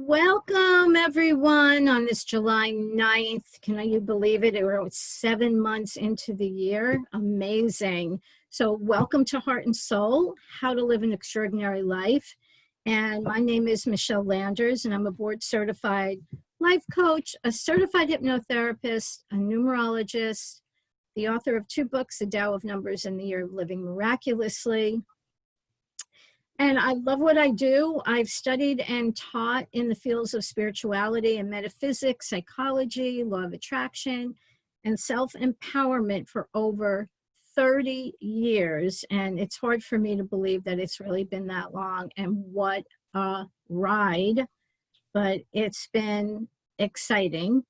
Welcome, everyone, on this July 9th. Can you believe it? We're 7 months into the year. Amazing. So welcome to Heart and Soul, How to Live an Extraordinary Life. And my name is Michele Landers, and I'm a board-certified life coach, a certified hypnotherapist, a numerologist, the author of 2 books, The Tao of Numbers and the Year of Living Miraculously. And I love what I do. I've studied and taught in the fields of spirituality and metaphysics, psychology, law of attraction, and self-empowerment for over 30 years. And it's hard for me to believe that it's really been that long. And what a ride. But it's been exciting.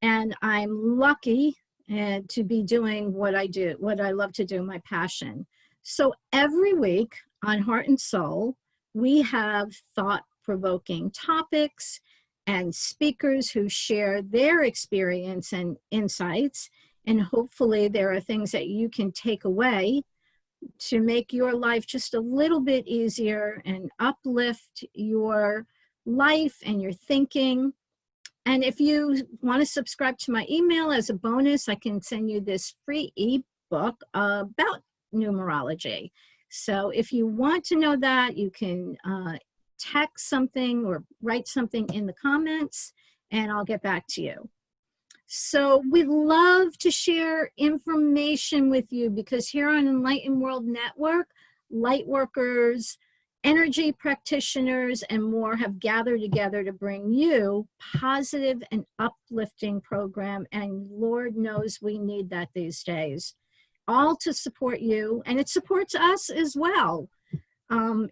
And I'm lucky to be doing what I do, what I love to do, my passion. So every week on Heart and Soul, we have thought-provoking topics and speakers who share their experience and insights. And hopefully there are things that you can take away to make your life just a little bit easier and uplift your life and your thinking. And if you want to subscribe to my email as a bonus, I can send you this free ebook about numerology. So if you want to know that, you can text something or write something in the comments, and I'll get back to you. So we'd love to share information with you, because here on Enlightened World Network, light workers, energy practitioners, and more have gathered together to bring you positive and uplifting program. And Lord knows we need that these days. All to support you, and it supports us as well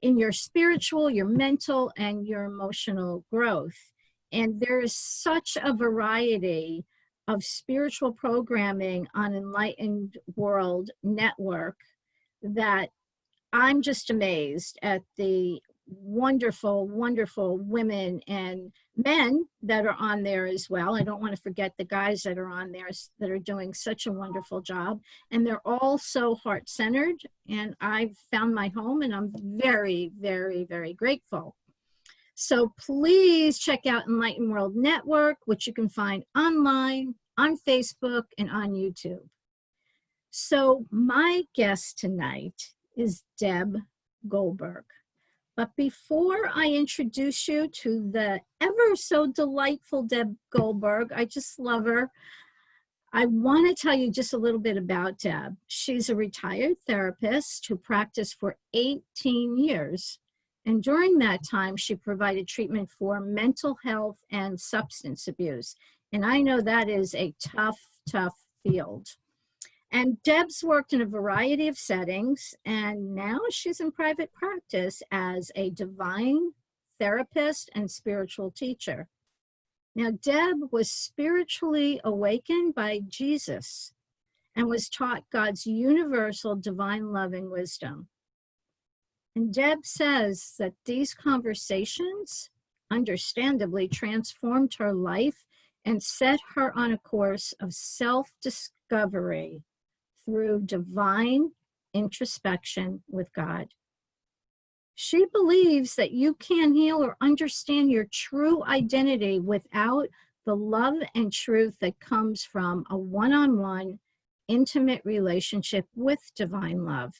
in your spiritual, your mental, and your emotional growth. And there is such a variety of spiritual programming on Enlightened World Network that I'm just amazed at the wonderful, wonderful women and men that are on there as well. I don't want to forget the guys that are on there that are doing such a wonderful job. And they're all so heart-centered. And I've found my home, and I'm very, very, very grateful. So please check out Enlightened World Network, which you can find online, on Facebook, and on YouTube. So my guest tonight is Deb Goldberg. But before I introduce you to the ever so delightful Deb Goldberg, I just love her, I want to tell you just a little bit about Deb. She's a retired therapist who practiced for 18 years. And during that time, she provided treatment for mental health and substance abuse. And I know that is a tough, tough field. And Deb's worked in a variety of settings, and now she's in private practice as a divine therapist and spiritual teacher. Now, Deb was spiritually awakened by Jesus and was taught God's universal divine love and wisdom. And Deb says that these conversations understandably transformed her life and set her on a course of self-discovery through divine introspection with God. She believes that you can't heal or understand your true identity without the love and truth that comes from a one-on-one intimate relationship with divine love.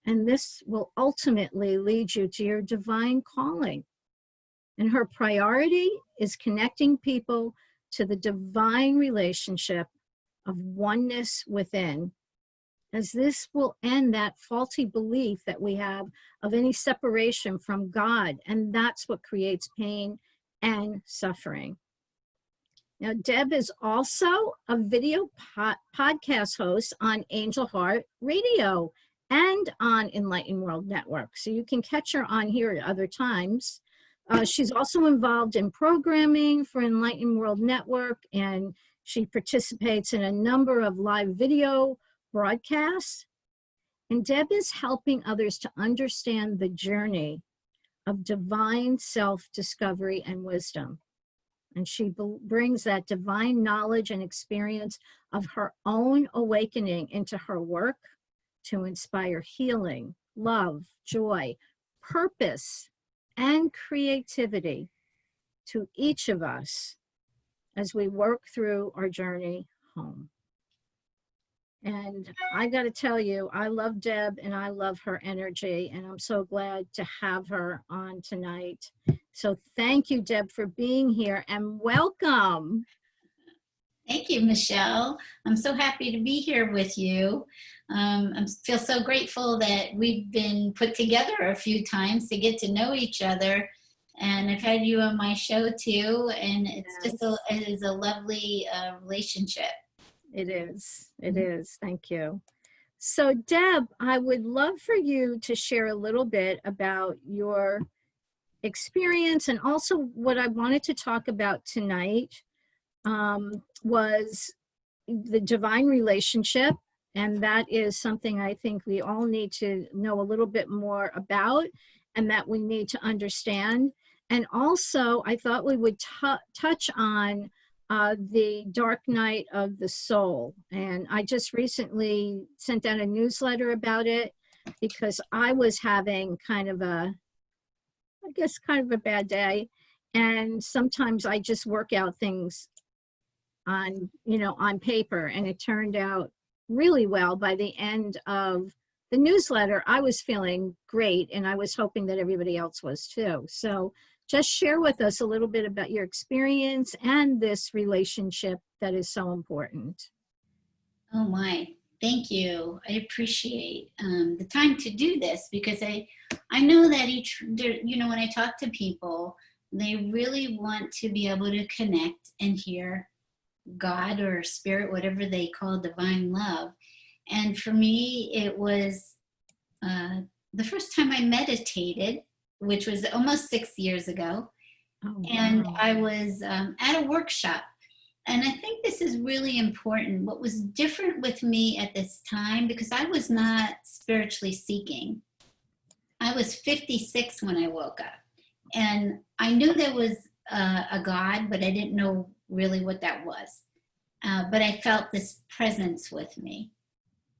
And this will ultimately lead you to your divine calling. And her priority is connecting people to the divine relationship of oneness within, as this will end that faulty belief that we have of any separation from God, and that's what creates pain and suffering. Now, Deb is also a video podcast host on Angel Heart Radio and on Enlightened World Network, so you can catch her on here at other times. She's also involved in programming for Enlightened World Network, and she participates in a number of live video broadcasts. And Deb is helping others to understand the journey of divine self-discovery and wisdom. And she brings that divine knowledge and experience of her own awakening into her work to inspire healing, love, joy, purpose, and creativity to each of us as we work through our journey home. And I got to tell you, I love Deb and I love her energy, and I'm so glad to have her on tonight. So thank you, Deb, for being here, and welcome. Thank you, Michelle. I'm so happy to be here with you. I feel so grateful that we've been put together a few times to get to know each other. And I've had you on my show too, and it's it is a lovely relationship. It is. It is. Thank you. So, Deb, I would love for you to share a little bit about your experience, and also what I wanted to talk about tonight was the divine relationship. And that is something I think we all need to know a little bit more about, and that we need to understand. And also, I thought we would touch on the dark night of the soul. And I just recently sent out a newsletter about it because I was having kind of a bad day. And sometimes I just work out things on paper, and it turned out really well. By the end of the newsletter, I was feeling great, and I was hoping that everybody else was too. So just share with us a little bit about your experience and this relationship that is so important. Oh my, thank you. I appreciate the time to do this, because I know that when I talk to people, they really want to be able to connect and hear God or spirit, whatever they call divine love. And for me, it was the first time I meditated, which was almost 6 years ago. Oh, wow. And I was at a workshop. And I think this is really important. What was different with me at this time, because I was not spiritually seeking. I was 56 when I woke up. And I knew there was a God, but I didn't know really what that was. But I felt this presence with me.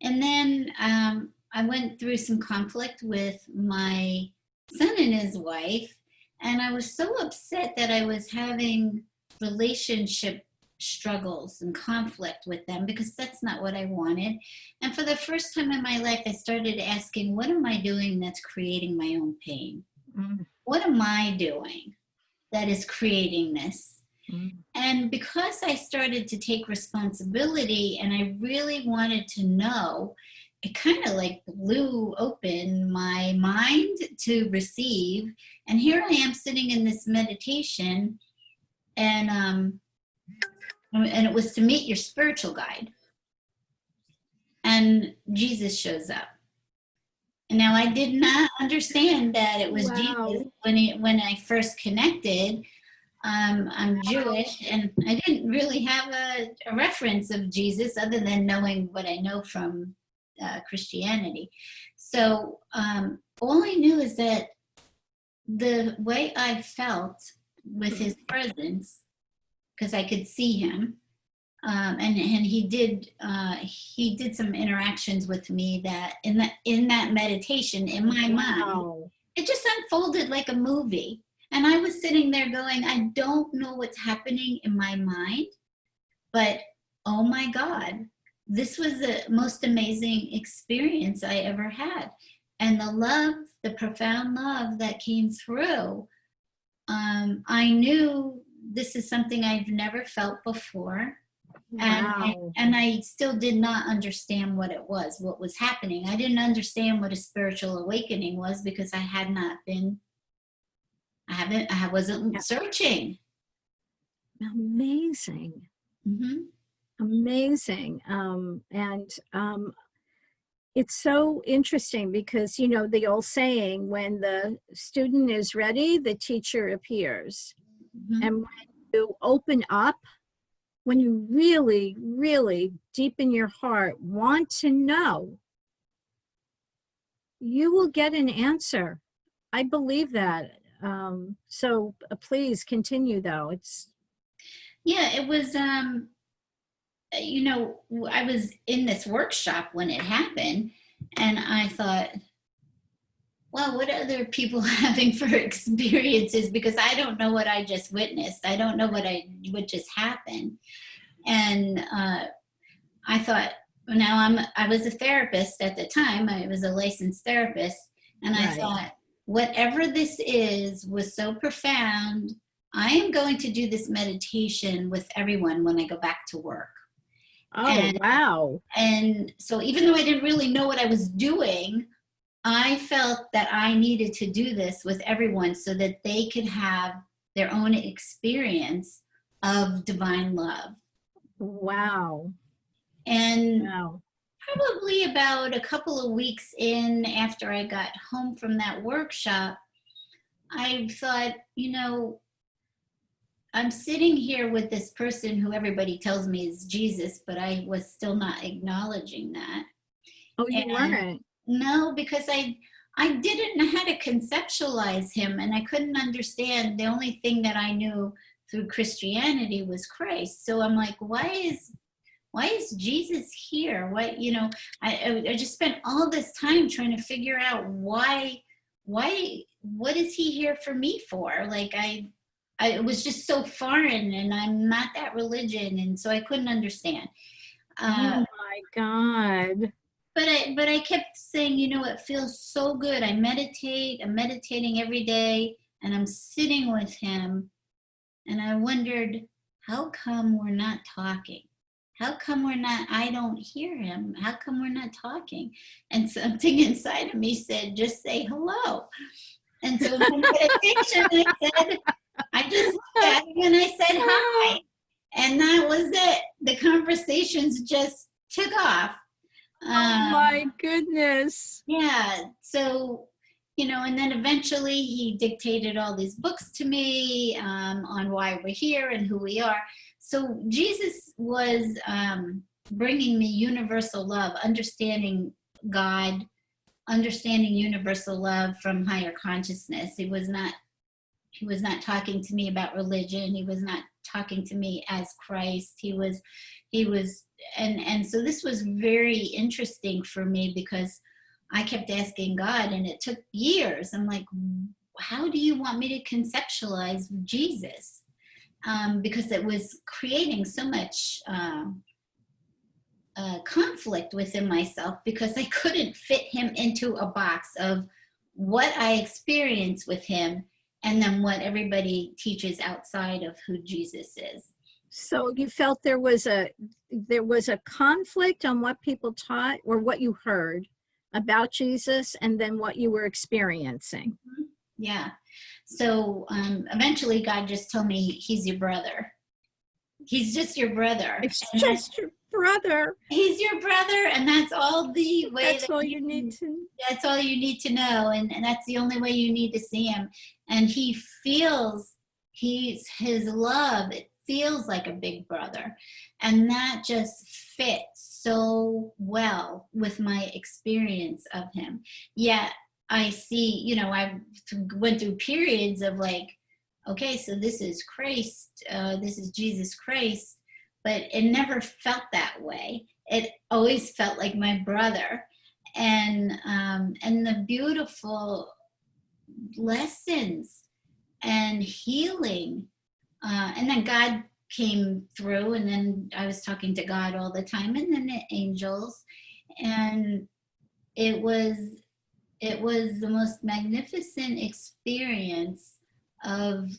And then I went through some conflict with my son and his wife. And I was so upset that I was having relationship struggles and conflict with them, because that's not what I wanted. And for the first time in my life, I started asking, what am I doing that's creating my own pain? Mm. What am I doing that is creating this? Mm. And because I started to take responsibility and I really wanted to know, it kind of like blew open my mind to receive. And here I am sitting in this meditation, and it was to meet your spiritual guide. And Jesus shows up. And now I did not understand that it was Jesus when I first connected. I'm Jewish, and I didn't really have a reference of Jesus other than knowing what I know from Christianity. So all I knew is that the way I felt with his presence, because I could see him, and he did some interactions with me that in that meditation in my mind, it just unfolded like a movie. And I was sitting there going, I don't know what's happening in my mind, but oh my God, this was the most amazing experience I ever had. And the love, the profound love that came through, I knew this is something I've never felt before. Wow. And I still did not understand what it was, what was happening. I didn't understand what a spiritual awakening was, because I wasn't searching. Amazing. Mm-hmm. Amazing. It's so interesting because, the old saying, when the student is ready, the teacher appears. Mm-hmm. And when you open up, when you really, really deep in your heart want to know, you will get an answer. I believe that. So please continue, though. It was, I was in this workshop when it happened, and I thought, well, what are other people having for experiences? Because I don't know what I just witnessed. I don't know what just happened. And I thought, I was a therapist at the time. I was a licensed therapist. And I Right. thought, whatever this is was so profound. I am going to do this meditation with everyone when I go back to work. Oh, And, wow. and so even though I didn't really know what I was doing, I felt that I needed to do this with everyone so that they could have their own experience of divine love. Wow. And Wow. probably about a couple of weeks in after I got home from that workshop, I thought, I'm sitting here with this person who everybody tells me is Jesus, but I was still not acknowledging that. Oh, you And weren't. no, because I didn't know how to conceptualize him, and I couldn't understand. The only thing that I knew through Christianity was Christ. So I'm like, why is Jesus here? I just spent all this time trying to figure out what is he here for me for? Like it was just so foreign, and I'm not that religion, and so I couldn't understand. Oh my God. But I kept saying, it feels so good. I'm meditating every day, and I'm sitting with him, and I wondered, how come we're not talking? How come I don't hear him? How come we're not talking? And something inside of me said, just say hello. And so in the meditation, I just looked at him and I said hi. And that was it. The conversations just took off. Oh my goodness. Yeah. So, and then eventually he dictated all these books to me on why we're here and who we are. So Jesus was bringing me universal love, understanding God, understanding universal love from higher consciousness. He was not talking to me about religion. He was not talking to me as Christ. He was, and so this was very interesting for me because I kept asking God, and it took years. I'm like, how do you want me to conceptualize Jesus? Because it was creating so much conflict within myself because I couldn't fit him into a box of what I experienced with him and then what everybody teaches outside of who Jesus is. So you felt there was a conflict on what people taught or what you heard about Jesus and then what you were experiencing. Yeah. So eventually God just told me, he's your brother. He's just your brother. It's just your brother. He's your brother, and that's all the way. That's all you need to. That's all you need to know, and that's the only way you need to see him. And he feels his love. It feels like a big brother, and that just fits so well with my experience of him. Yet I see, I went through periods of like, okay, so this is Christ, this is Jesus Christ, but it never felt that way. It always felt like my brother, and the beautiful lessons and healing, and then God came through, and then I was talking to God all the time, and then the angels, and it was the most magnificent experience of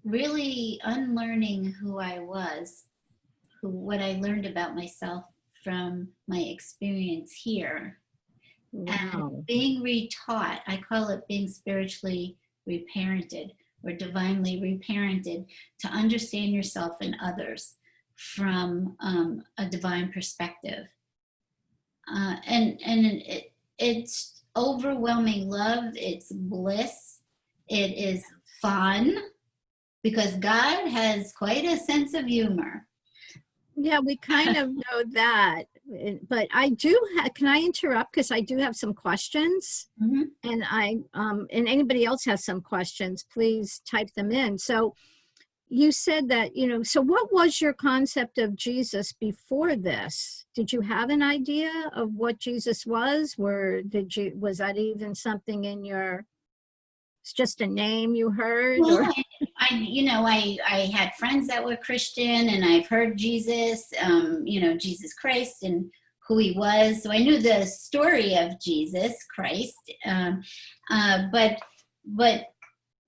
really unlearning who I was, what I learned about myself from my experience here. Wow. And being retaught, I call it being spiritually reparented or divinely reparented, to understand yourself and others from a divine perspective. It's overwhelming love. It's bliss. It is fun because God has quite a sense of humor. Yeah, we kind of know that, but I do can I interrupt because I do have some questions, Mm-hmm. and and anybody else has some questions, please type them in. So you said that, so what was your concept of Jesus before this? Did you have an idea of what Jesus was? Was that even something it's just a name you heard? Well, Or I had friends that were Christian, and I've heard Jesus, Jesus Christ and who he was. So I knew the story of Jesus Christ. But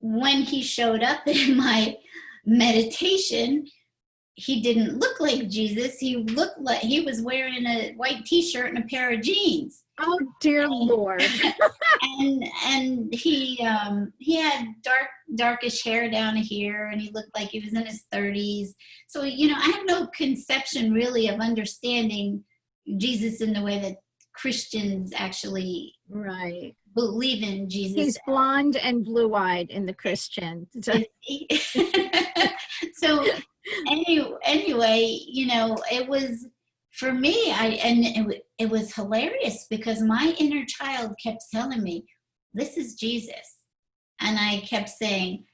when he showed up in my meditation, he didn't look like Jesus. He looked like he was wearing a white t-shirt and a pair of jeans. oh dear Lord. and he had darkish hair down here, and he looked like he was in his 30s. So I have no conception really of understanding Jesus in the way that Christians actually Right. believe in Jesus. He's blonde and blue-eyed in the Christian. So anyway, it was for me. It was hilarious because my inner child kept telling me, "This is Jesus," and I kept saying,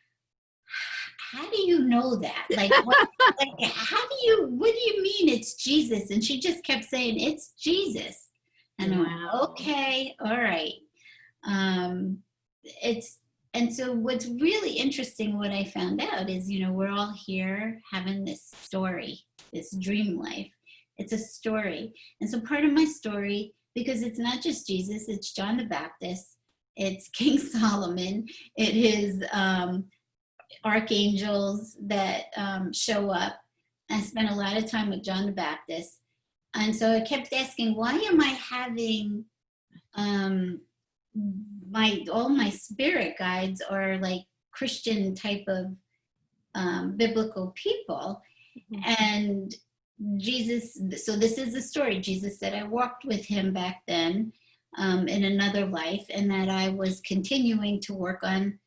"How do you know that? Like, what? Like, what do you mean it's Jesus?" And she just kept saying, "It's Jesus," and I went, "Okay, all right." And so what's really interesting, what I found out is, we're all here having this story, this dream life. It's a story. And so part of my story, because it's not just Jesus, it's John the Baptist, it's King Solomon, it is archangels that show up. I spent a lot of time with John the Baptist. And so I kept asking, why am I having all my spirit guides are like Christian type of biblical people? And Jesus, so this is the story. Jesus said I walked with him back then in another life, and that I was continuing to work on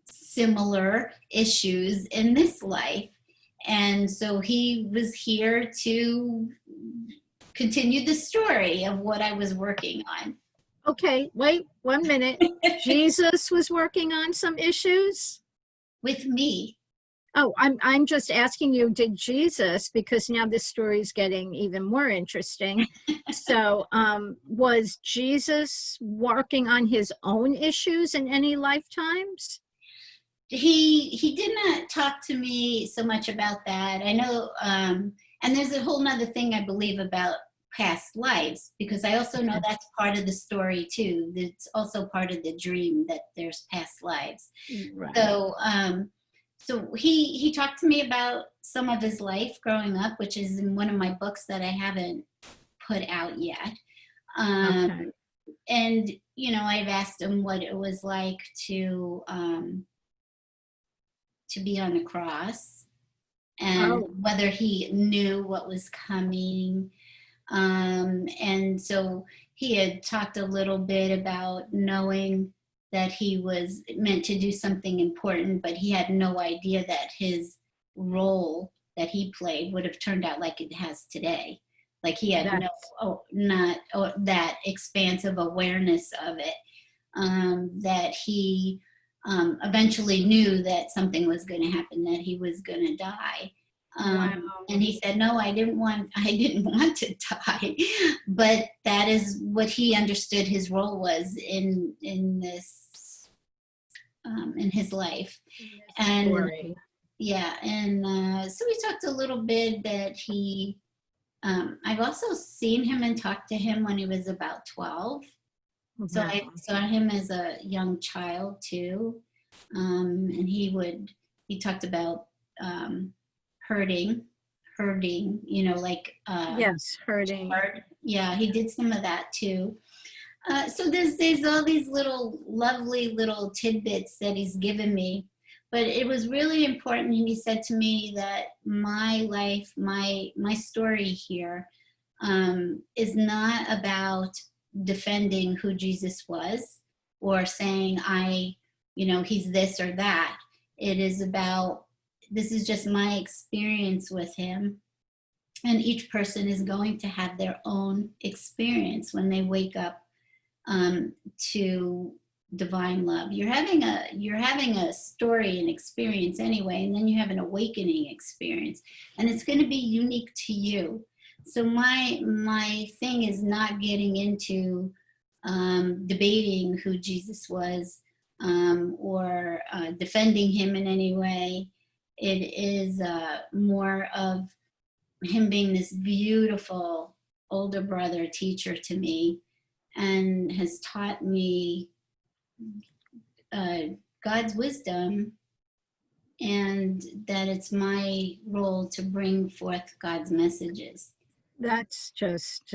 similar issues in this life. And so he was here to continue the story of what I was working on. Okay, wait 1 minute. Jesus was working on some issues with me. Oh, I'm just asking you, did Jesus, because now this story is getting even more interesting. So, was Jesus working on his own issues in any lifetimes? He did not talk to me so much about that. I know, and there's a whole nother thing I believe about past lives, because I also know that's part of the story too. It's also part of the dream that there's past lives. Right. So he talked to me about some of his life growing up, which is in one of my books that I haven't put out yet. Okay. And I've asked him what it was like to be on the cross, and whether he knew what was coming. And so he had talked a little bit about knowing that he was meant to do something important, but he had no idea that his role that he played would have turned out like it has today. Like he had that expansive awareness of it, that he eventually knew that something was going to happen, that he was going to die. And he said, no, I didn't want to die, but that is what he understood his role was in this, in his life. And story. Yeah. And so we talked a little bit that he, I've also seen him and talked to him when he was about 12. Mm-hmm. So I saw him as a young child too. And he talked about, herding, like yes, herding. Yeah, he did some of that too. So there's all these little lovely little tidbits that he's given me, but it was really important. And he said to me that my life, my story here, is not about defending who Jesus was or saying he's this or that. It is about, this is just my experience with him. And each person is going to have their own experience when they wake up to divine love. You're having a story and experience anyway, and then you have an awakening experience, and it's going to be unique to you. So my thing is not getting into debating who Jesus was, or defending him in any way. It is more of him being this beautiful older brother teacher to me, and has taught me uh, God's wisdom, and that it's my role to bring forth God's messages. That's just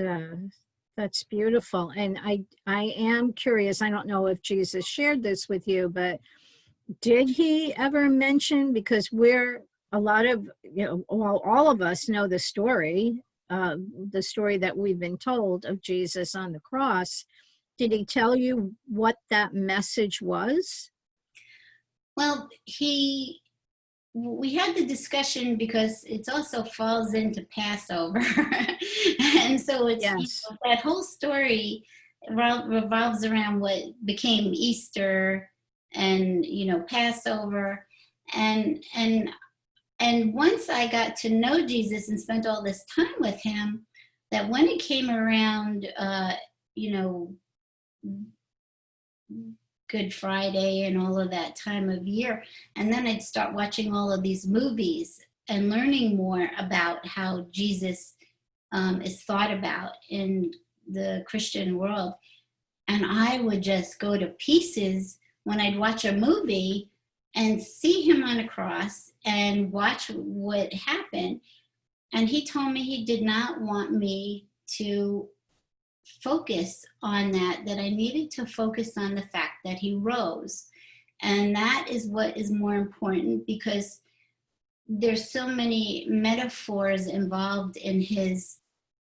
that's beautiful. And I am curious. I don't know if Jesus shared this with you, but did he ever mention, because we're a lot of, well, all of us know the story that we've been told of Jesus on the cross. Did he tell you what that message was? Well, we had the discussion because it also falls into Passover. And so it's, Yes. that whole story revolves around what became Easter, and Passover. And and and once I got to know Jesus and spent all this time with him, that when it came around, you know Good Friday and all of that time of year, and then I'd start watching all of these movies and learning more about how Jesus is thought about in the Christian world. And I would just go to pieces when I'd watch a movie and see him on a cross and watch what happened. And he told me he did not want me to focus on that I needed to focus on the fact that he rose. And that is what is more important, because there's so many metaphors involved in his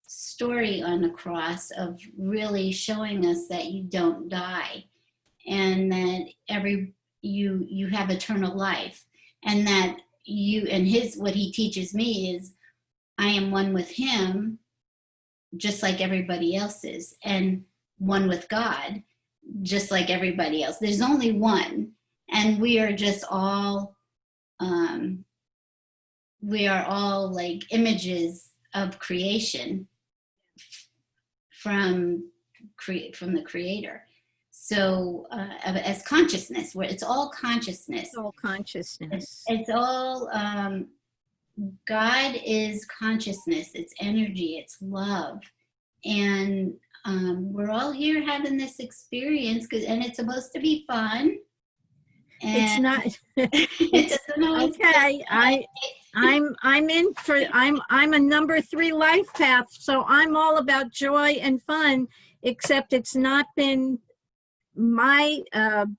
story on the cross, of really showing us that you don't die, and that you have eternal life, and that what he teaches me is I am one with him, just like everybody else is, and one with God, just like everybody else. There's only one, and we are all like images of creation from the Creator. So as consciousness, where it's all consciousness. It's all consciousness. It's all God is consciousness. It's energy. It's love, and we're all here having this experience, and it's supposed to be fun. And It's not. it doesn't always Okay. I'm a number 3 life path, so I'm all about joy and fun, except it's not been my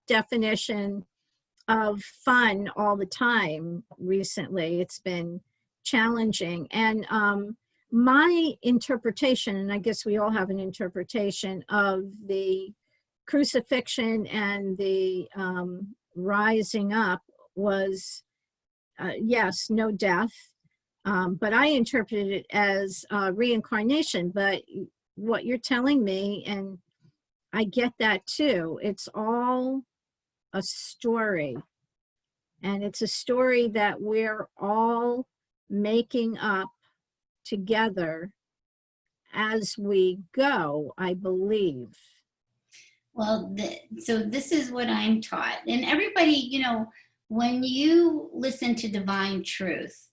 definition of fun all the time recently. It's been challenging. And my interpretation, and I guess we all have an interpretation of the crucifixion and the rising up, was yes, no death, but I interpreted it as reincarnation. But what you're telling me, and I get that too, it's all a story, and it's a story that we're all making up together as we go, I believe. Well, so this is what I'm taught. And everybody, when you listen to divine truth,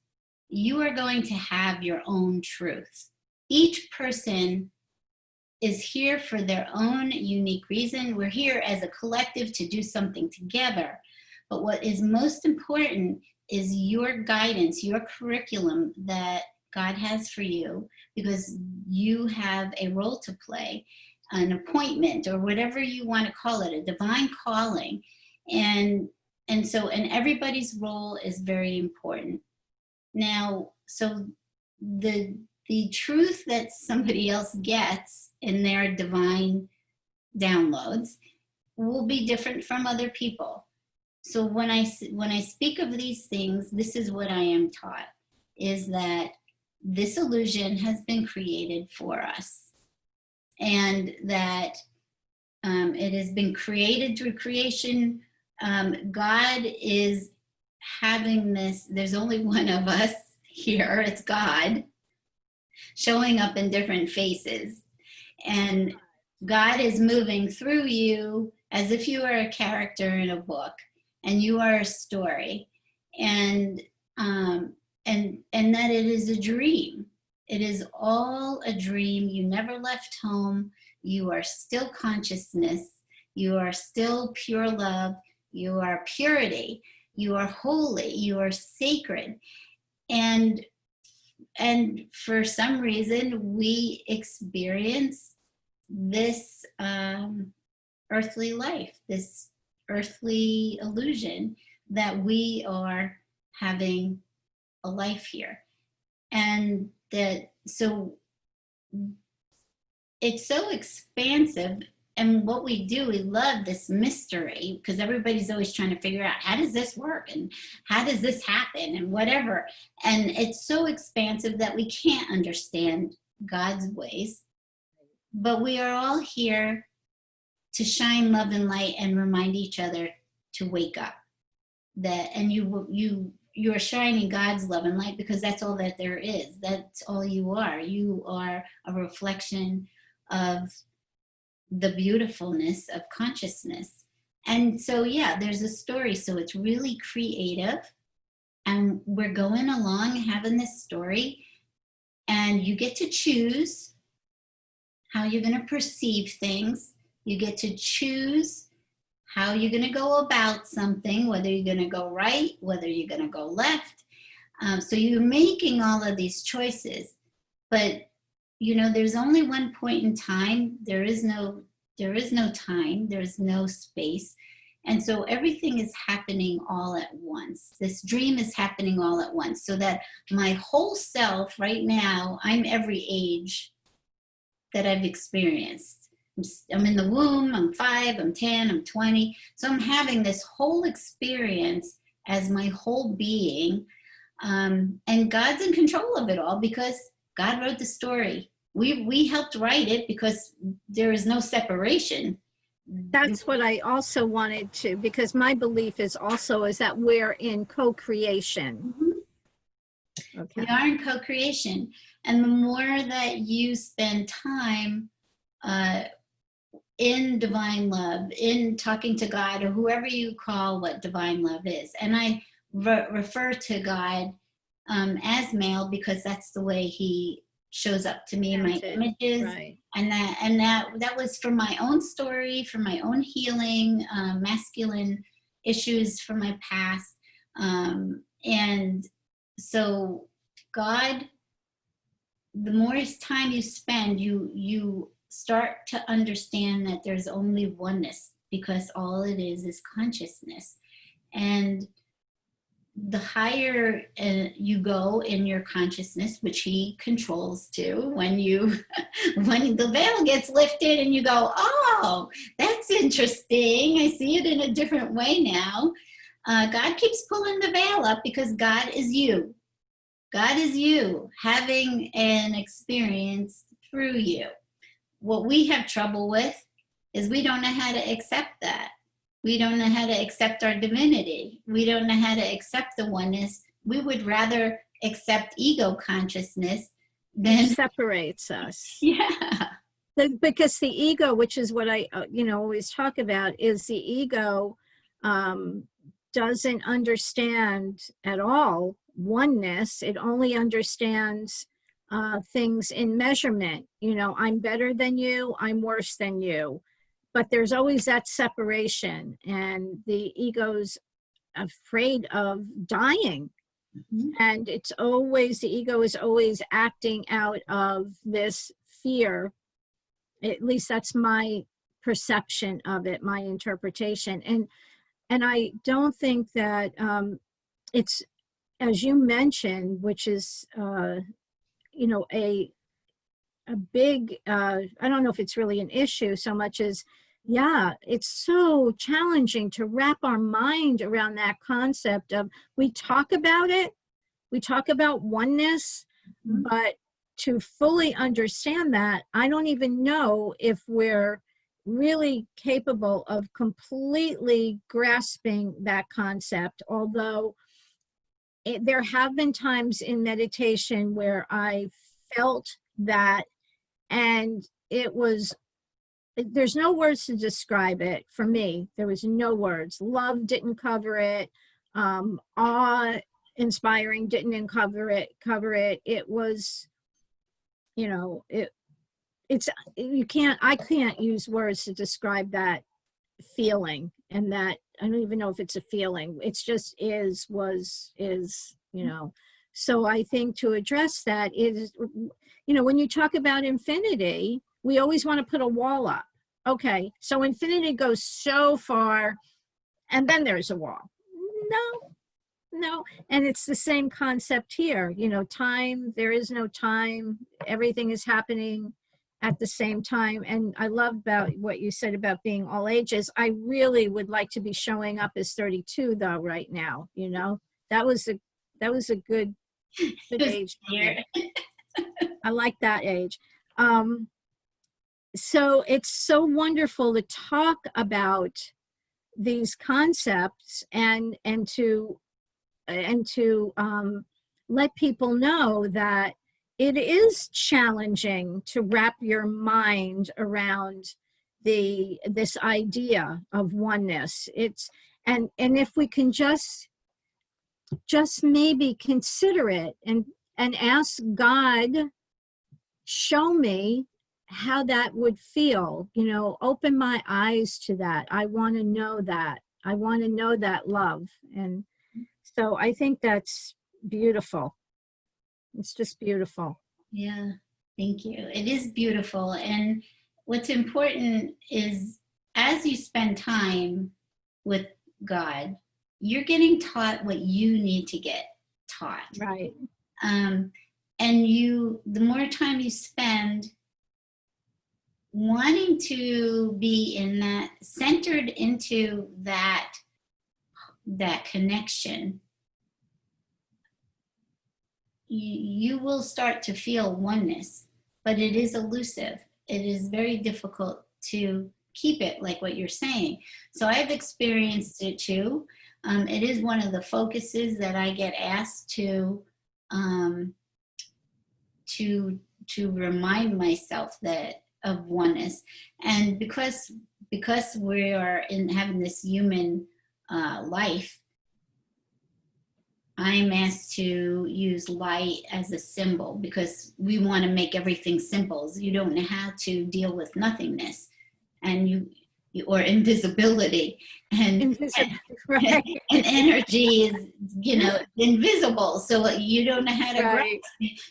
you are going to have your own truth. Each person is here for their own unique reason. We're here as a collective to do something together. But what is most important is your guidance, your curriculum that God has for you, because you have a role to play, an appointment, or whatever you want to call it, a divine calling. And everybody's role is very important. Now, so the truth that somebody else gets in their divine downloads will be different from other people. So when I speak of these things, this is what I am taught, is that this illusion has been created for us, and that It has been created through creation. God is having this, there's only one of us here, it's God, showing up in different faces. And God is moving through you as if you are a character in a book and you are a story. And and that it is a dream. It is all a dream. You never left home. You are still consciousness. You are still pure love. You are purity. You are holy. You are sacred. And for some reason, we experience this earthly life, this earthly illusion that we are having a life here. And that, so it's so expansive. And what we do, we love this mystery because everybody's always trying to figure out, how does this work and how does this happen and whatever. And it's so expansive that we can't understand God's ways. But we are all here to shine love and light and remind each other to wake up. That, and you're shining God's love and light because that's all that there is. That's all you are. You are a reflection of the beautifulness of consciousness. And so, yeah, there's a story. So it's really creative. And we're going along having this story. And you get to choose how you're going to perceive things. You get to choose how you're going to go about something, whether you're going to go right, whether you're going to go left. So you're making all of these choices. But, you know, there's only one point in time. There is no time. There's no space. And so everything is happening all at once. This dream is happening all at once. So that my whole self right now, I'm every age that I've experienced. I'm in the womb, I'm 5, I'm 10, I'm 20. So I'm having this whole experience as my whole being. And God's in control of it all because God wrote the story. We helped write it because there is no separation. That's what I also wanted to, because my belief is also is that we're in co-creation. Okay. We are in co-creation. And the more that you spend time in divine love, in talking to God, or whoever you call what divine love is. And I refer to God as male because that's the way he shows up to me in my images. Right. And that was from my own story, from my own healing, masculine issues from my past. And so God, the more time you spend, you start to understand that there's only oneness because all it is consciousness. And the higher you go in your consciousness, which he controls too, when the veil gets lifted and you go, oh, that's interesting. I see it in a different way now. God keeps pulling the veil up because God is you. God is you having an experience through you. What we have trouble with is we don't know how to accept that. We don't know how to accept our divinity. We don't know how to accept the oneness. We would rather accept ego consciousness than... It separates us. Yeah. Because the ego, which is what I always talk about, is the ego doesn't understand at all oneness. It only understands things in measurement. I'm better than you, I'm worse than you. But there's always that separation, and the ego's afraid of dying. Mm-hmm. And the ego is always acting out of this fear. At least that's my perception of it, my interpretation. And I don't think that it's, as you mentioned, which is, a big, I don't know if it's really an issue so much as, yeah, it's so challenging to wrap our mind around that concept of, we talk about it, we talk about oneness, mm-hmm. but to fully understand that, I don't even know if we're really capable of completely grasping that concept, although there have been times in meditation where I felt that, and it was, there's no words to describe it for me. There was no words. Love didn't cover it. Awe inspiring didn't cover it. It was, you know, it's, I can't use words to describe that feeling. And that, I don't even know if it's a feeling. It's just is, you know. So I think to address that is, you know, when you talk about infinity, we always want to put a wall up. Okay, so infinity goes so far, and then there's a wall. No. And it's the same concept here. You know, time, there is no time. Everything is happening at the same time. And I love about what you said about being all ages. I really would like to be showing up as 32 though right now, you know. That was a good age for me. I like that age. So it's so wonderful to talk about these concepts and to let people know that it is challenging to wrap your mind around this idea of oneness. It's, and if we can just maybe consider it and ask God, show me how that would feel, you know, open my eyes to that. I want to know that. I want to know that love. And so I think that's beautiful. It's just beautiful. Yeah, thank you. It is beautiful. And what's important is as you spend time with God, you're getting taught what you need to get taught. Right. And the more time you spend wanting to be in that, centered into that connection, you will start to feel oneness, but it is elusive. It is very difficult to keep it, like what you're saying. So I've experienced it too. It is one of the focuses that I get asked to remind myself that of oneness. And because we are having this human life, I'm asked to use light as a symbol because we want to make everything simple. You don't know how to deal with nothingness and or invisibility, and right. and energy is, you know, invisible. So you don't know how to right.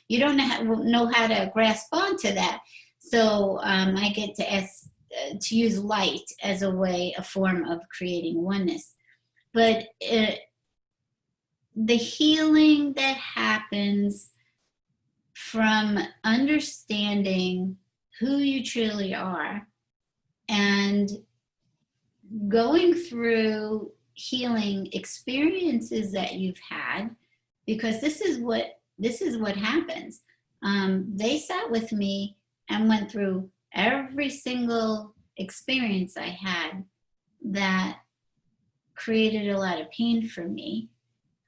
you don't know how to grasp onto that. So I get to ask to use light as a form of creating oneness. But the healing that happens from understanding who you truly are and going through healing experiences that you've had, because this is what happens. They sat with me and went through every single experience I had that created a lot of pain for me,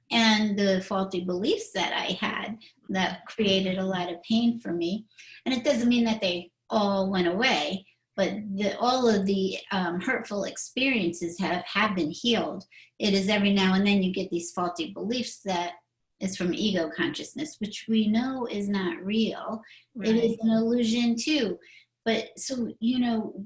and the faulty beliefs that I had that created a lot of pain for me. And it doesn't mean that they all went away, but all of the hurtful experiences have been healed. It is every now and then you get these faulty beliefs that is from ego consciousness, which we know is not real. Right. It is an illusion too. But so, you know,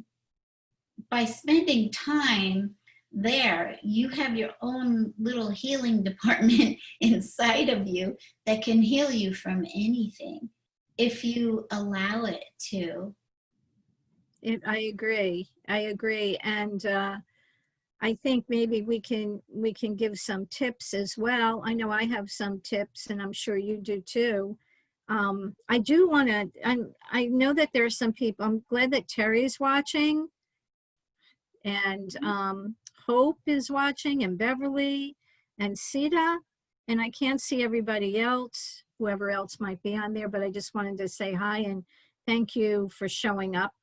by spending time there, you have your own little healing department inside of you that can heal you from anything if you allow it to. I agree. And I think maybe we can give some tips as well. I know I have some tips, and I'm sure you do too. I do want to, I know that there are some people, I'm glad that Terry's watching, and Hope is watching, and Beverly, and Sita, and I can't see everybody else, whoever else might be on there, but I just wanted to say hi and thank you for showing up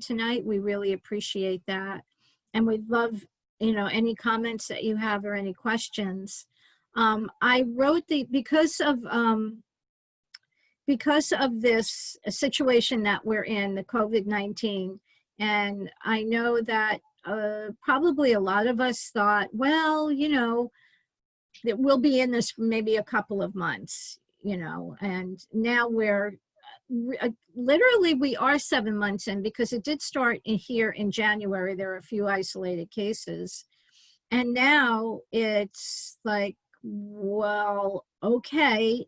tonight. We really appreciate that. And we'd love, any comments that you have or any questions. I wrote because of this situation that we're in, the COVID-19, and I know that probably a lot of us thought, well, that we'll be in this for maybe a couple of months, and now we're literally we are 7 months in, because it did start here in January. There are a few isolated cases, and now it's like, well, okay,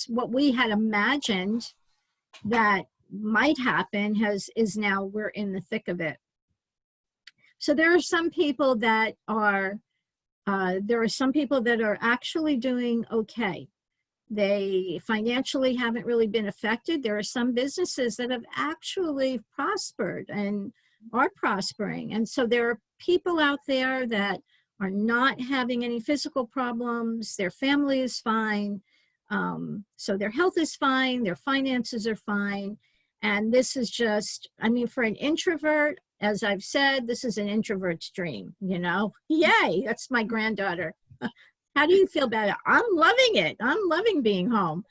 what we had imagined that might happen is now we're in the thick of it. So there are some people that are actually doing okay. They financially haven't really been affected. There are some businesses that have actually prospered and are prospering. And so there are people out there that are not having any physical problems. Their family is fine. So their health is fine. Their finances are fine. And this is just, for an introvert, as I've said, this is an introvert's dream, Yay, that's my granddaughter. How do you feel about it? I'm loving it. I'm loving being home.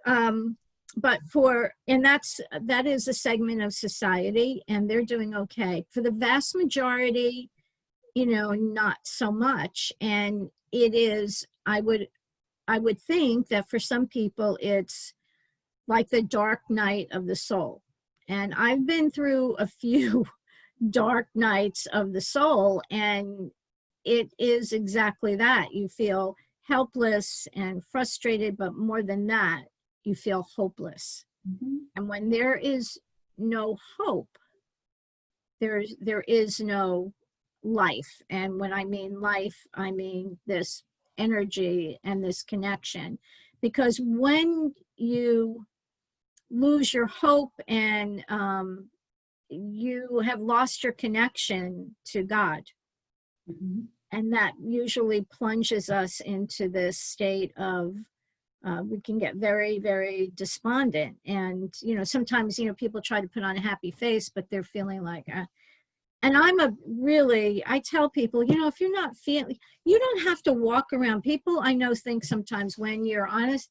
But that is a segment of society, and they're doing okay. For the vast majority, not so much. And it is, I would think that for some people, it's like the dark night of the soul. And I've been through a few dark nights of the soul, and it is exactly that. You feel helpless and frustrated, but more than that, you feel hopeless. Mm-hmm. And when there is no hope, there is no life. And when I mean life, I mean this energy and this connection. Because when you lose your hope and you have lost your connection to God, mm-hmm. and that usually plunges us into this state of we can get very, very despondent. And sometimes people try to put on a happy face, but they're feeling like and I tell people, if you're not feeling, you don't have to walk around. People I know think sometimes when you're honest,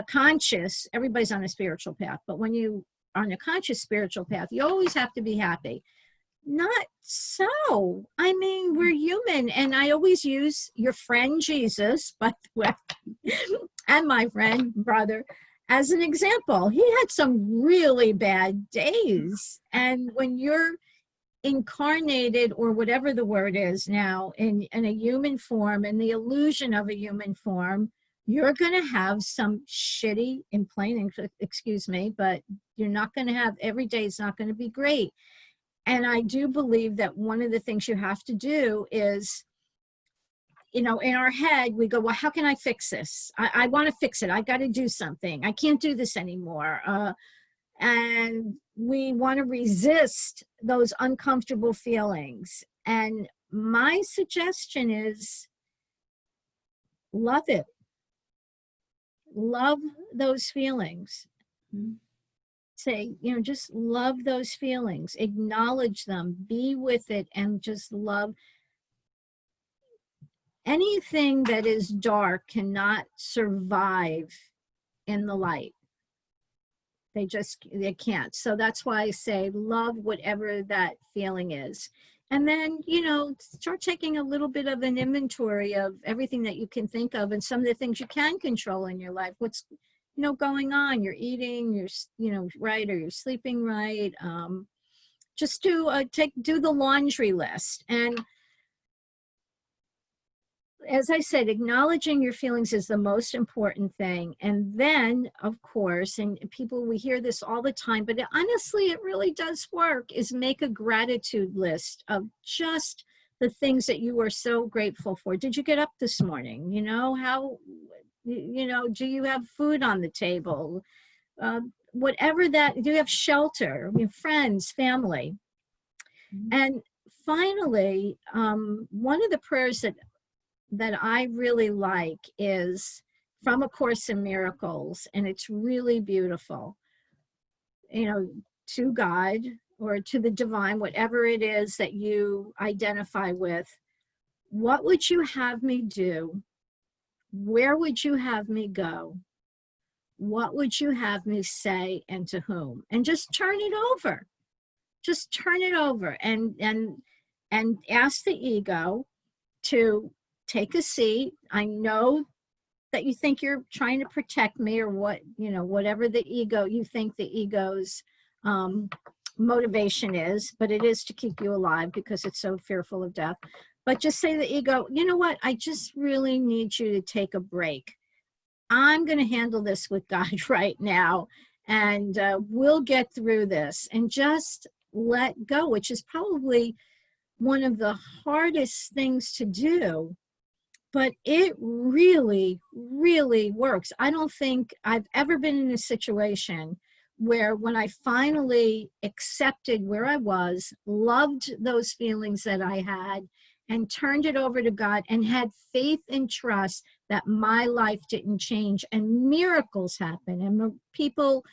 conscious, everybody's on a spiritual path, but when you are on a conscious spiritual path, you always have to be happy. Not so. We're human. And I always use your friend Jesus, by the way, and my friend, brother, as an example. He had some really bad days. And when you're incarnated, or whatever the word is now, in a human form, in the illusion of a human form, you're going to have some shitty, in plain, excuse me, but you're not going to have, every day is not going to be great. And I do believe that one of the things you have to do is, in our head, we go, well, how can I fix this? I want to fix it. I got to do something. I can't do this anymore. And we want to resist those uncomfortable feelings. And my suggestion is love it. Love those feelings. Mm-hmm. Say, just love those feelings, acknowledge them, be with it, and just love. Anything that is dark cannot survive in the light. They can't. So that's why I say love whatever that feeling is. And then, start taking a little bit of an inventory of everything that you can think of and some of the things you can control in your life. What's going on? You're eating, you're right, or you're sleeping right. Just do the laundry list. And as I said, acknowledging your feelings is the most important thing. And then, of course, and people, we hear this all the time, but honestly, it really does work, is make a gratitude list of just the things that you are so grateful for. Did you get up this morning? Do you have food on the table? Whatever that, do you have shelter? Friends, family. Mm-hmm. And finally, one of the prayers that I really like is from A Course in Miracles, and it's really beautiful. To God, or to the divine, whatever it is that you identify with, what would you have me do? Where would you have me go? What would you have me say, and to whom? And just turn it over. Just turn it over and ask the ego to take a seat. I know that you think you're trying to protect me, or what, whatever the ego, you think the ego's motivation is, but it is to keep you alive because it's so fearful of death. But just say to the ego, you know what, I just really need you to take a break. I'm going to handle this with God right now, and we'll get through this, and just let go, which is probably one of the hardest things to do, but it really, really works. I don't think I've ever been in a situation where, when I finally accepted where I was, loved those feelings that I had, and turned it over to God and had faith and trust that my life didn't change, and miracles happen, and people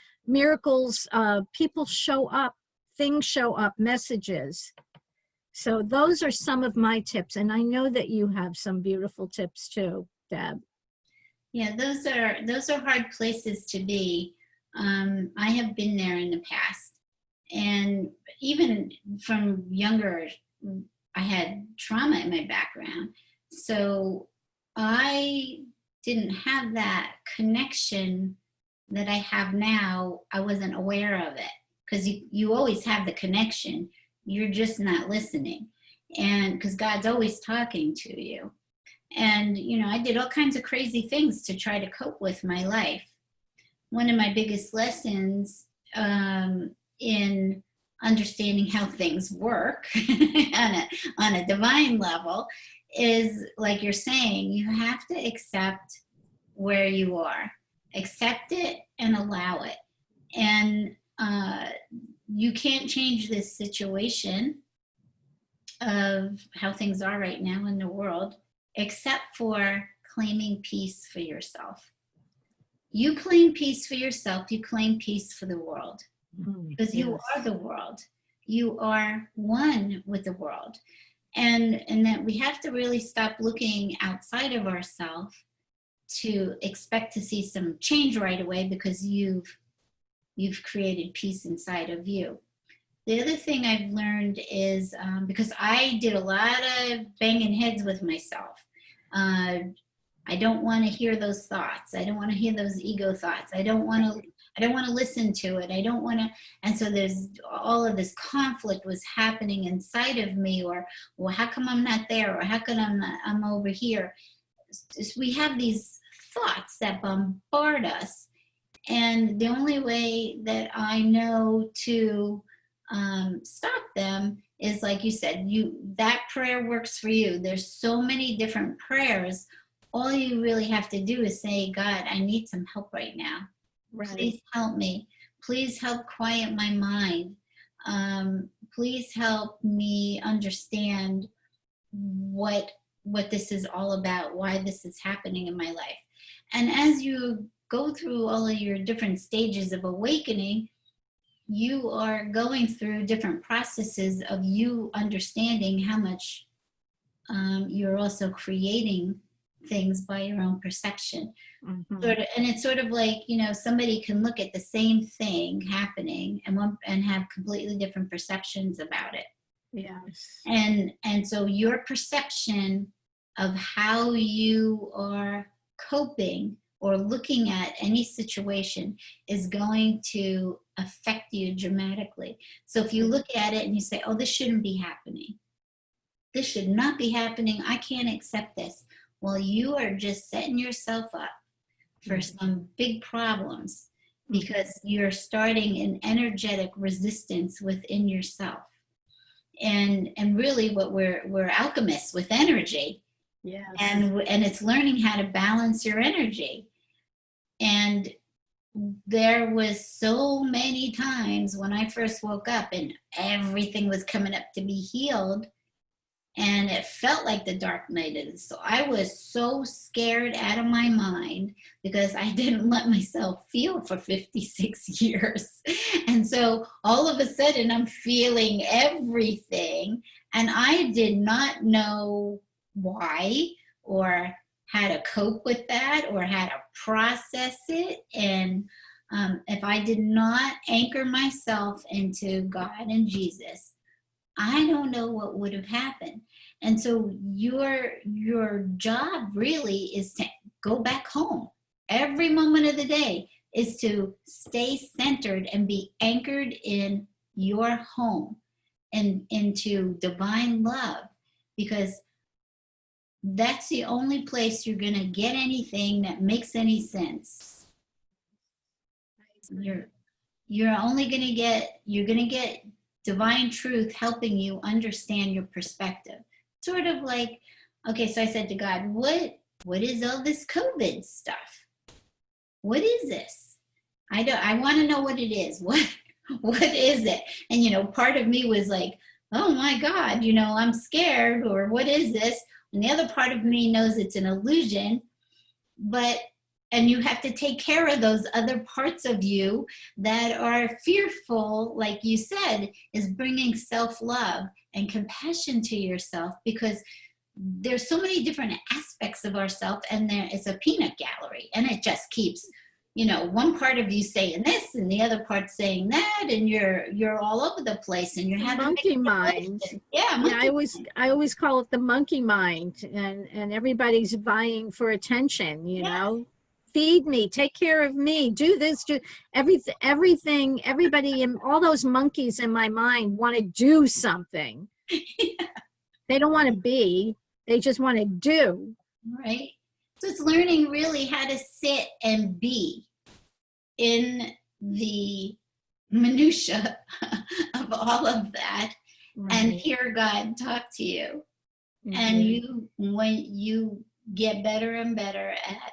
show up, things show up, messages. So those are some of my tips, and I know that you have some beautiful tips too, Deb. Yeah, those are hard places to be. I have been there in the past, and even from younger, I had trauma in my background, so I didn't have that connection that I have now. I wasn't aware of it, because you always have the connection. You're just not listening, and because God's always talking to you. And I did all kinds of crazy things to try to cope with my life. One of my biggest lessons in understanding how things work on a divine level is, like you're saying, you have to accept where you are, accept it and allow it. And you can't change this situation of how things are right now in the world, except for claiming peace for yourself. You claim peace for yourself, you claim peace for the world, because you are the world. You are one with the world. And that we have to really stop looking outside of ourselves to expect to see some change right away, because you've created peace inside of you. The other thing I've learned is, because I did a lot of banging heads with myself. I don't want to hear those thoughts. I don't want to hear those ego thoughts. I don't want to listen to it. I don't want to. And so there's all of this conflict was happening inside of me, or, well, how come I'm not there? Or how come I'm over here? We have these thoughts that bombard us. And the only way that I know to stop them is, like you said, that prayer works for you. There's so many different prayers. All you really have to do is say, God, I need some help right now. Right. Please help me. Please help quiet my mind. Please help me understand what this is all about, why this is happening in my life. And as you go through all of your different stages of awakening, you are going through different processes of you understanding how much you're also creating things by your own perception. Mm-hmm. And it's sort of like, somebody can look at the same thing happening and have completely different perceptions about it. Yes. And so your perception of how you are coping or looking at any situation is going to affect you dramatically. So if you look at it and you say, oh, this shouldn't be happening. This should not be happening. I can't accept this. Well, you are just setting yourself up for some big problems, because you're starting an energetic resistance within yourself. And really what we're alchemists with energy. Yes. And it's learning how to balance your energy. And there was so many times when I first woke up and everything was coming up to be healed, and it felt like the dark night of the soul. I was so scared out of my mind because I didn't let myself feel for 56 years. And so all of a sudden I'm feeling everything, and I did not know why or how to cope with that or how to process it. And if I did not anchor myself into God and Jesus, I don't know what would have happened. And so your job really is to go back home. Every moment of the day is to stay centered and be anchored in your home and into divine love, because that's the only place you're going to get anything that makes any sense. You're only going to get, you're going to get divine truth helping you understand your perspective. Sort of like, okay, so I said to God, what is all this COVID stuff? What is this? I want to know what it is. What is it? And part of me was like, oh my God, I'm scared, or what is this? And the other part of me knows it's an illusion, and you have to take care of those other parts of you that are fearful, like you said, is bringing self-love and compassion to yourself, because there's so many different aspects of ourself, and there is a peanut gallery, and it just keeps, one part of you saying this and the other part saying that, and you're all over the place, and you're having monkey mind. Yeah, I always call it the monkey mind, and everybody's vying for attention, Feed me, take care of me, do this, do everything. Everybody, and all those monkeys in my mind want to do something. Yeah. They don't want to be, they just want to do. Right. So it's learning really how to sit and be in the minutia of all of that, right, and hear God talk to you. Mm-hmm. And when you get better and better at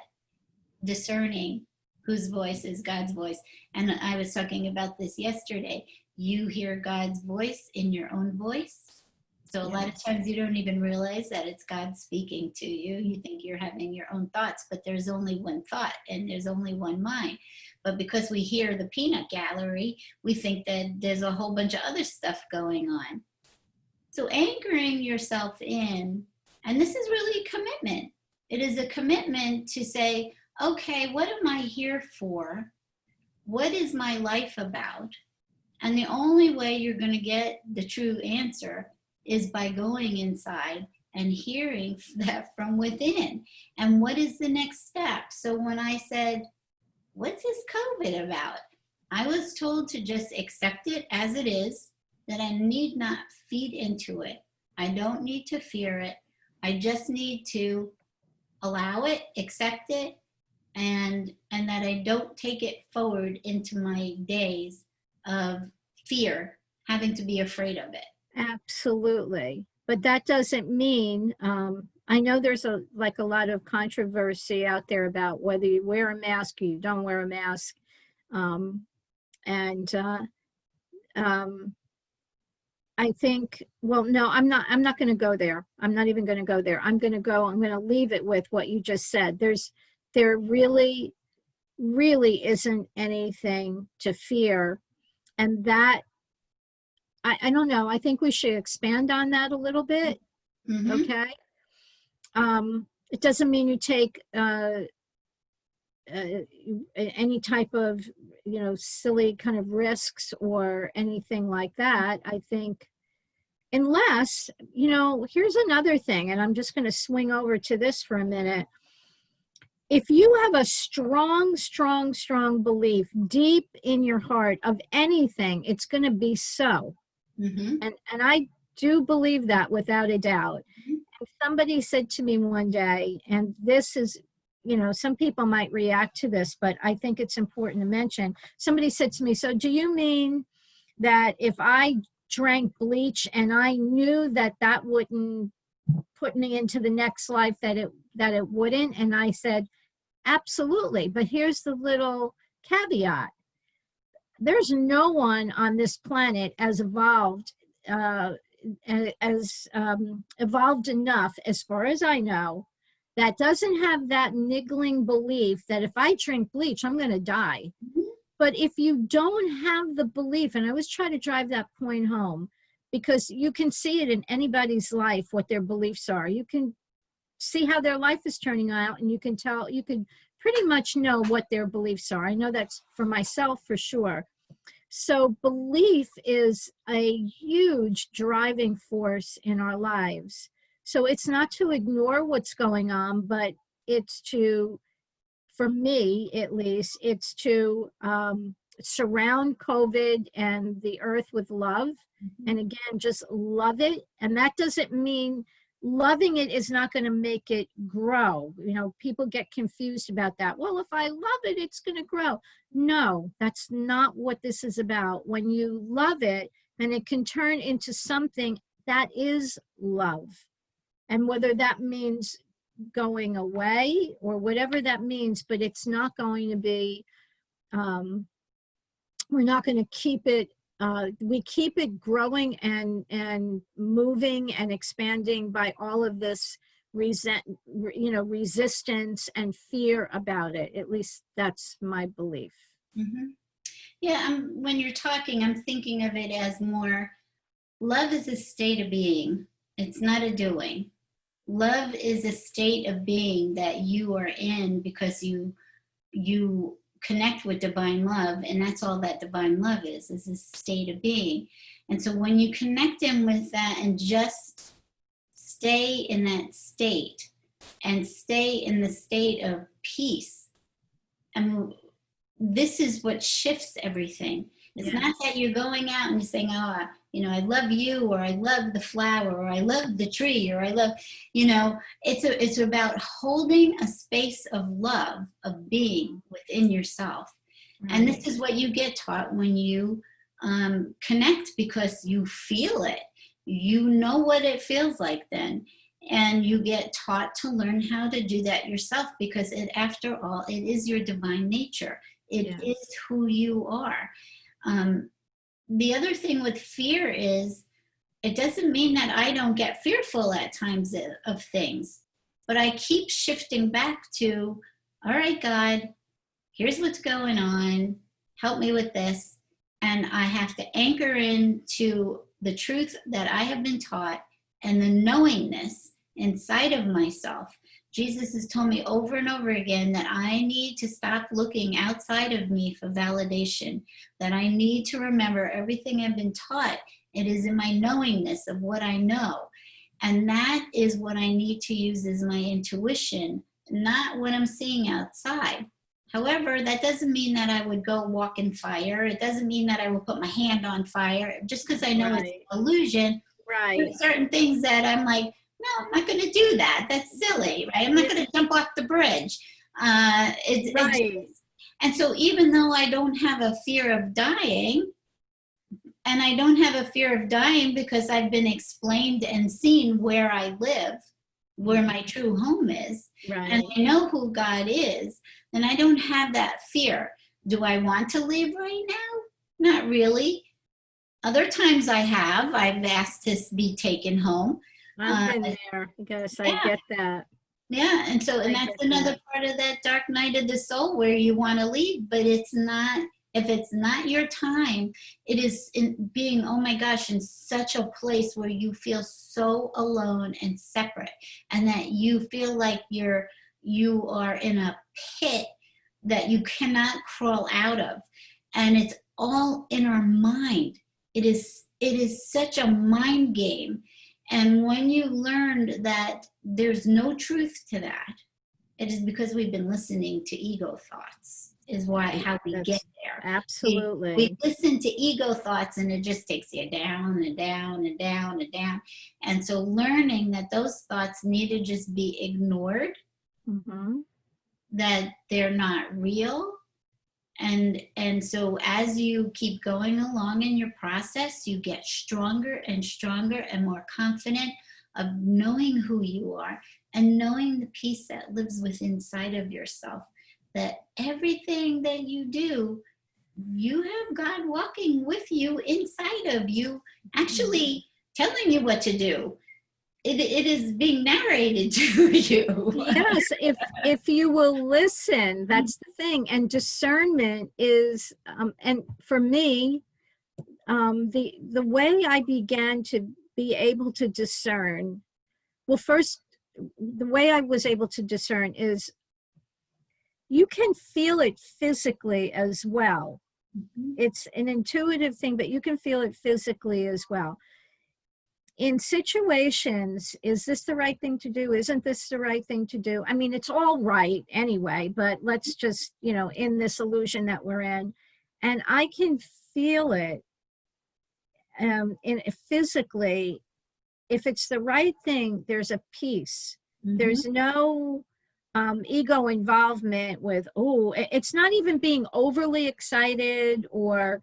discerning whose voice is God's voice. And I was talking about this yesterday. You hear God's voice in your own voice. So a lot of times you don't even realize that it's God speaking to you. You think you're having your own thoughts, but there's only one thought and there's only one mind. But because we hear the peanut gallery, we think that there's a whole bunch of other stuff going on. So anchoring yourself in, and this is really a commitment. It is a commitment to say, okay, what am I here for? What is my life about? And the only way you're going to get the true answer is by going inside and hearing that from within. And what is the next step? So when I said, what's this COVID about? I was told to just accept it as it is, that I need not feed into it. I don't need to fear it. I just need to allow it, accept it, and that I don't take it forward into my days of fear, having to be afraid of it. Absolutely. But that doesn't mean, I know there's a lot of controversy out there about whether you wear a mask or you don't wear a mask. I think, well, no, I'm not going to go there. I'm not even going to go there. I'm going to leave it with what you just said. There really, really isn't anything to fear. And that, I don't know, I think we should expand on that a little bit. Mm-hmm. Okay. It doesn't mean you take any type of, silly kind of risks or anything like that. I think, unless, here's another thing, and I'm just going to swing over to this for a minute. If you have a strong, strong, strong belief deep in your heart of anything, it's going to be so. Mm-hmm. And I do believe that without a doubt. Mm-hmm. And somebody said to me one day, and this is, some people might react to this, but I think it's important to mention. Somebody said to me, so do you mean that if I drank bleach and I knew that wouldn't put me into the next life, that it wouldn't? And I said, absolutely. But here's the little caveat. There's no one on this planet as evolved as evolved enough, as far as I know, that doesn't have that niggling belief that if I drink bleach, I'm going to die. Mhm. But if you don't have the belief, and I always try to drive that point home, because you can see it in anybody's life, what their beliefs are. You can see how their life is turning out, and you can tell, you can pretty much know what their beliefs are. I know that's for myself for sure. So belief is a huge driving force in our lives. So it's not to ignore what's going on, but it's to, for me at least, it's to surround COVID and the earth with love. And again, just love it. And that doesn't mean loving it is not going to make it grow. You know, people get confused about that. Well, if I love it, it's going to grow. No, that's not what this is about. When you love it, then it can turn into something that is love. And whether that means going away or whatever that means, but it's not going to be, we're not going to keep it, we keep it growing and moving and expanding by all of this resistance and fear about it. At least that's my belief. Mm-hmm. Yeah, when you're talking, I'm thinking of it as more, love is a state of being. It's not a doing. Love is a state of being that you are in because you connect with divine love, and that's all that divine love is a state of being. And so when you connect in with that and just stay in that state and stay in the state of peace, and this is what shifts everything. It's Yes. not that you're going out and saying, oh, I love you, or I love the flower, or I love the tree, or I love, it's about holding a space of love, of being within yourself. Right. And this is what you get taught when you connect, because you feel it. You know what it feels like then. And you get taught to learn how to do that yourself, because after all, it is your divine nature. It is who you are. The other thing with fear is, it doesn't mean that I don't get fearful at times of things, but I keep shifting back to, all right, God, here's what's going on. Help me with this. And I have to anchor into the truth that I have been taught and the knowingness inside of myself. Jesus has told me over and over again that I need to stop looking outside of me for validation, that I need to remember everything I've been taught. It is in my knowingness of what I know. And that is what I need to use as my intuition, not what I'm seeing outside. However, that doesn't mean that I would go walk in fire. It doesn't mean that I will put my hand on fire just because I know it's an illusion. Right. There's certain things that I'm like, no, I'm not going to do that. That's silly, right? I'm not going to jump off the bridge. And so even though I don't have a fear of dying, and I don't have a fear of dying because I've been explained and seen where I live, where my true home is, and I know who God is, then I don't have that fear. Do I want to leave right now? Not really. Other times I've asked to be taken home. I've been there. Yes, I get that. Yeah, and that's another part of that dark night of the soul where you want to leave, but it's not. If it's not your time, it is in being, oh my gosh, in such a place where you feel so alone and separate, and that you feel like you are in a pit that you cannot crawl out of, and it's all in our mind. It is such a mind game. And when you learned that there's no truth to that, it is because we've been listening to ego thoughts, is how we get there. Absolutely. We listen to ego thoughts and it just takes you down and down and down and down. And so learning that those thoughts need to just be ignored, that they're not real. And so as you keep going along in your process, you get stronger and stronger and more confident of knowing who you are and knowing the peace that lives within inside of yourself, that everything that you do, you have God walking with you inside of you. Actually, telling you what to do. It is being narrated to you. Yes, if you will listen, that's the thing. And discernment is, and for me, the way I began to be able to discern, well, first, the way I was able to discern is you can feel it physically as well. It's an intuitive thing, but you can feel it physically as well. In situations, is this the right thing to do? Isn't this the right thing to do? I mean, it's all right anyway, but let's just, in this illusion that we're in, and I can feel it physically. If it's the right thing, there's a peace. There's no ego involvement with, it's not even being overly excited or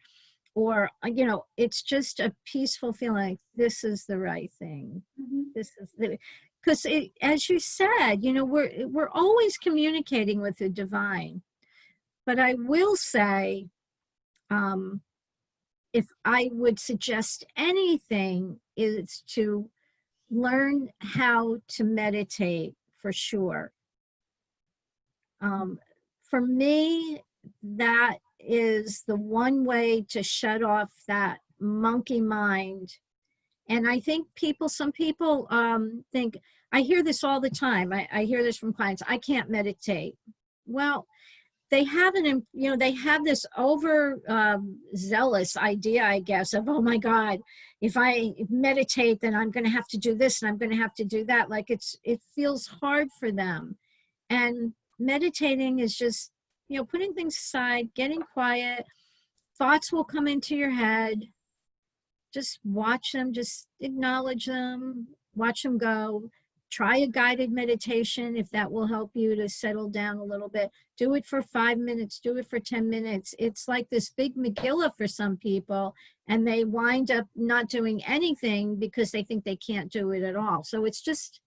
it's just a peaceful feeling like this is the right thing. This is because as you said, we're always communicating with the divine. But I will say, if I would suggest anything, is to learn how to meditate for sure. For me, that is the one way to shut off that monkey mind. And I think some people think, I hear this all the time. I hear this from clients, I can't meditate. Well, they have they have this over zealous idea, I guess, of, oh my God, if I meditate, then I'm going to have to do this and I'm going to have to do that. Like it feels hard for them. And meditating is just, putting things aside, getting quiet. Thoughts will come into your head. Just watch them, just acknowledge them, watch them go. Try a guided meditation if that will help you to settle down a little bit. Do it for 5 minutes, do it for 10 minutes. It's like this big Megillah for some people, and they wind up not doing anything because they think they can't do it at all. So it's just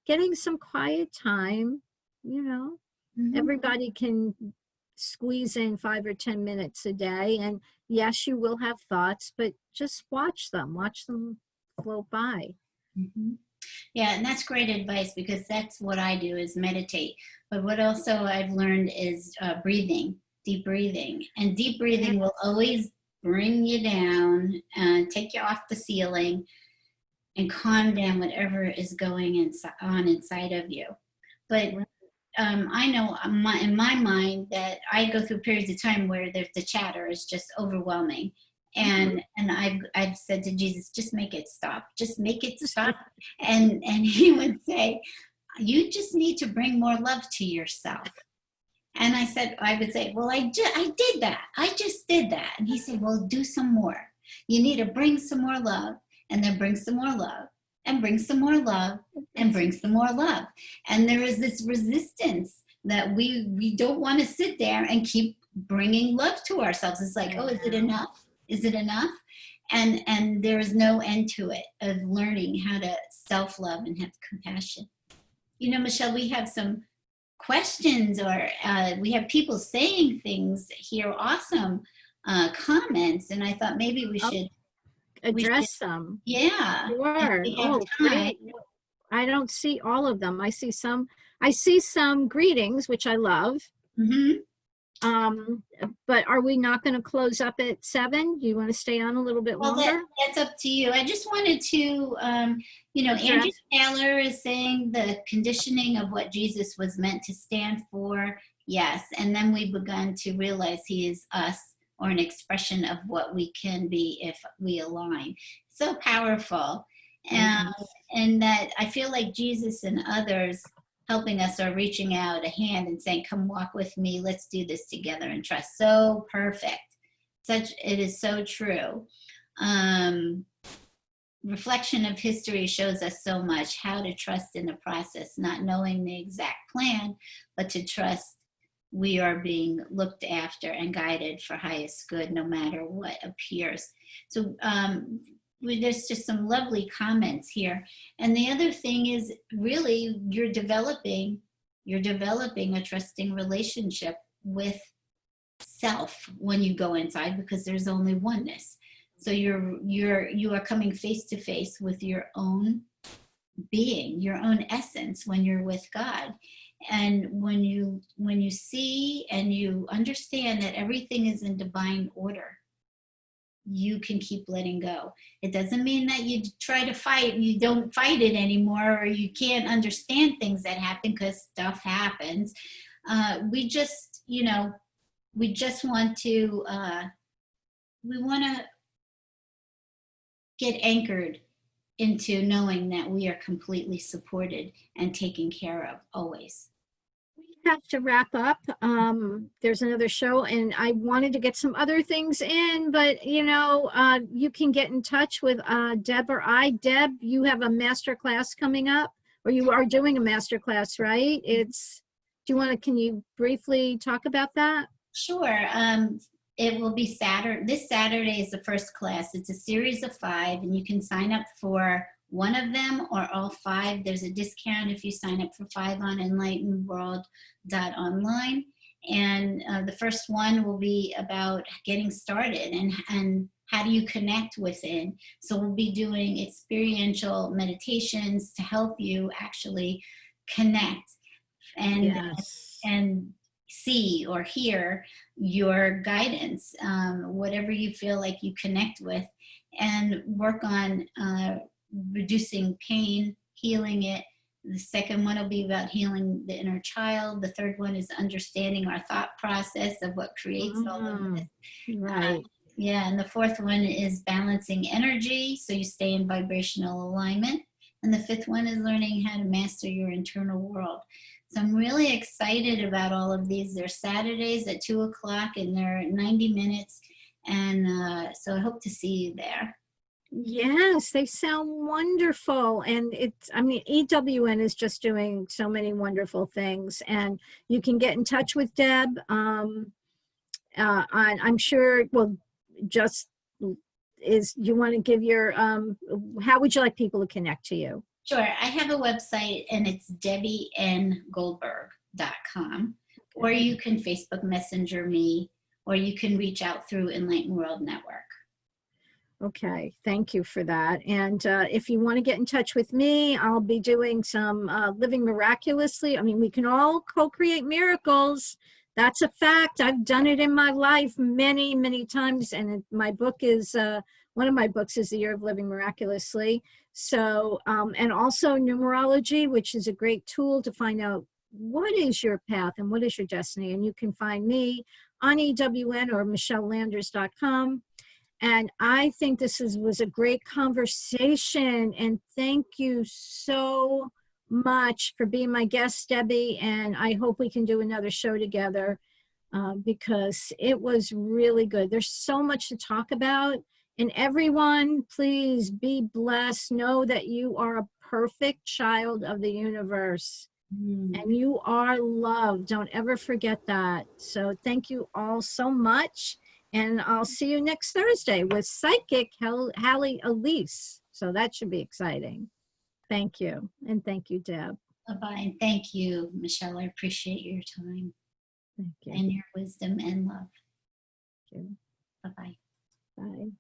getting some quiet time, Everybody can squeeze in 5 or 10 minutes a day. And yes, you will have thoughts, but just watch them float by. Yeah, and that's great advice, because that's what I do, is meditate. But what also I've learned is breathing, deep breathing. And deep breathing will always bring you down and take you off the ceiling and calm down whatever is going on inside of you. But I know in my mind that I go through periods of time where the chatter is just overwhelming. And I've said to Jesus, just make it stop. Just make it stop. And he would say, you just need to bring more love to yourself. And I would say, well, I did that. I just did that. And he said, well, do some more. You need to bring some more love, and then bring some more love, and bring some more love, and bring some more love. And there is this resistance that we don't want to sit there and keep bringing love to ourselves. It's like, oh, is it enough? Is it enough? And there is no end to it, of learning how to self-love and have compassion. Michele, we have some questions, or we have people saying things here, awesome comments, and I thought maybe we should address them. Yeah. Sure. Great. I don't see all of them. I see some greetings, which I love. But are we not going to close up at 7? Do you want to stay on a little bit longer? That's up to you. I just wanted to, Andrew Taylor is saying the conditioning of what Jesus was meant to stand for. Yes. And then we've begun to realize he is us, or an expression of what we can be if we align. So powerful. And that I feel like Jesus and others helping us are reaching out a hand and saying, come walk with me, let's do this together and trust. So perfect. It is so true. Reflection of history shows us so much, how to trust in the process, not knowing the exact plan, but to trust we are being looked after and guided for highest good, no matter what appears. So there's just some lovely comments here. And the other thing is, really, you're developing a trusting relationship with self when you go inside, because there's only oneness. So you are coming face to face with your own being, your own essence when you're with God. And when you see and you understand that everything is in divine order, you can keep letting go. It doesn't mean that you try to fight, you don't fight it anymore, or you can't understand things that happen, because stuff happens. We just, we just want to, we want to get anchored into knowing that we are completely supported and taken care of always. We have to wrap up. There's another show, and I wanted to get some other things in, but you can get in touch with Deb or I. Deb, you have a master class coming up, or you are doing a master class, right? Can you briefly talk about that? Sure. It will be Saturday. This Saturday is the first class. It's a series of 5, and you can sign up for one of them or all 5. There's a discount if you sign up for 5 on enlightenedworld.online. And the first one will be about getting started and how do you connect within. So we'll be doing experiential meditations to help you actually connect and Yes. and see or hear your guidance, whatever you feel like you connect with, and work on reducing pain, healing it. The second one will be about healing the inner child. The third one is understanding our thought process of what creates all of this. Right. Yeah, and the fourth one is balancing energy, so you stay in vibrational alignment. And the fifth one is learning how to master your internal world. So I'm really excited about all of these. They're Saturdays at 2 o'clock, and they're 90 minutes. And so I hope to see you there. Yes, they sound wonderful. And EWN is just doing so many wonderful things. And you can get in touch with Deb. I'm sure, well, just you want to give your, how would you like people to connect to you? Sure. I have a website, and it's debbiengoldberg.com. Or you can Facebook Messenger me, or you can reach out through Enlightened World Network. Okay, thank you for that. And if you want to get in touch with me, I'll be doing some Living Miraculously. I mean, we can all co-create miracles. That's a fact. I've done it in my life many, many times. And my book is, one of my books is The Year of Living Miraculously. So, and also numerology, which is a great tool to find out what is your path and what is your destiny. And you can find me on EWN or michellelanders.com. And I think was a great conversation. And thank you so much for being my guest, Debbie. And I hope we can do another show together because it was really good. There's so much to talk about. And everyone, please be blessed. Know that you are a perfect child of the universe. And you are loved. Don't ever forget that. So thank you all so much. And I'll see you next Thursday with Psychic Hallie Elise. So that should be exciting. Thank you. And thank you, Deb. Bye-bye. Thank you, Michelle. I appreciate your time. Thank you. And your wisdom and love. Thank you. Bye-bye. Bye.